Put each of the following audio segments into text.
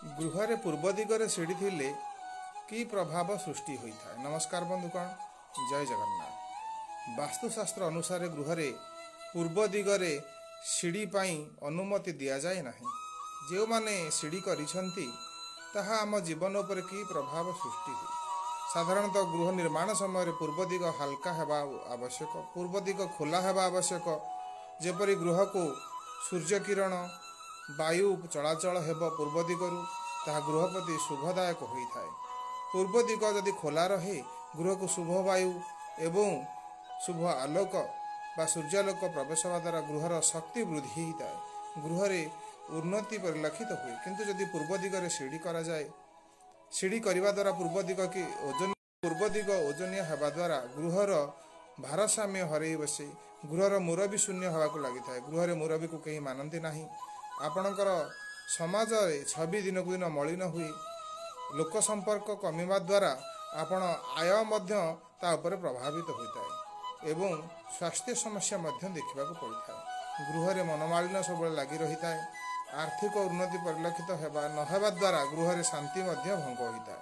गृह पूर्व दिगरे सीढ़ी थिले कि प्रभाव सृष्टि होता है। नमस्कार बंधुगण, जय जगन्नाथ। वास्तुशास्त्र अनुसार गृह पूर्व दिगरे सीढ़ी पाई अनुमति दि जाए ना। जो माने सीढ़ी करिसंती ताहा आम जीवन उपर कि प्रभाव सृष्टि हुए। साधारणतः गृह निर्माण समय पूर्व दिग हल्का हेबा आवश्यक, पूर्व दिग खोला हेबा आवश्यक। जेपरि गृह को सूर्य किरण वायु चलाचल हेब पूर्व दिगरु ताहा गृह प्रति शुभदायक होता है। पूर्व दिग जदि खोला रहे गृह को शुभ वायु एवं शुभ आलोक बा सूर्यालोक प्रवेश होगा द्वारा गृहर शक्ति वृद्धि होता है, गृह उन्नति परिलक्षित हुए। किंतु जदि पूर्व दिगरे सीढ़ी करा जाए, सीढ़ी करने द्वारा पूर्व दिग ओजनिया होगा द्वारा गृहर भारसाम्य हरई बसे गृहर मुरबी शून्य होगा लगी था। गृह मुरबी को कहीं मानती ना। आपणकर समाज छवि दिन को दिन मलिन हुए, लोक संपर्क कमिवा द्वारा आपण आय मध्य ता ऊपर प्रभावित होता है एवं स्वास्थ्य समस्या मध्य देखा पड़ता है। गृह मनमालिन सब लगी रही है। आर्थिक उन्नति परिलक्षित नहवा द्वारा गृह शांति भंग होता है।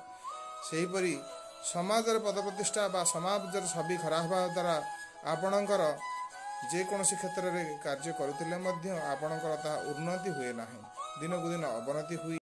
सेहीपरि समाज पद प्रतिष्ठा बा समाज छवि खराब होगा द्वारा आपणकर जेकोसी क्षेत्र में कार्य करुले आपणकर उन्नति हुए ना, दिन को दिन अवनति हुए।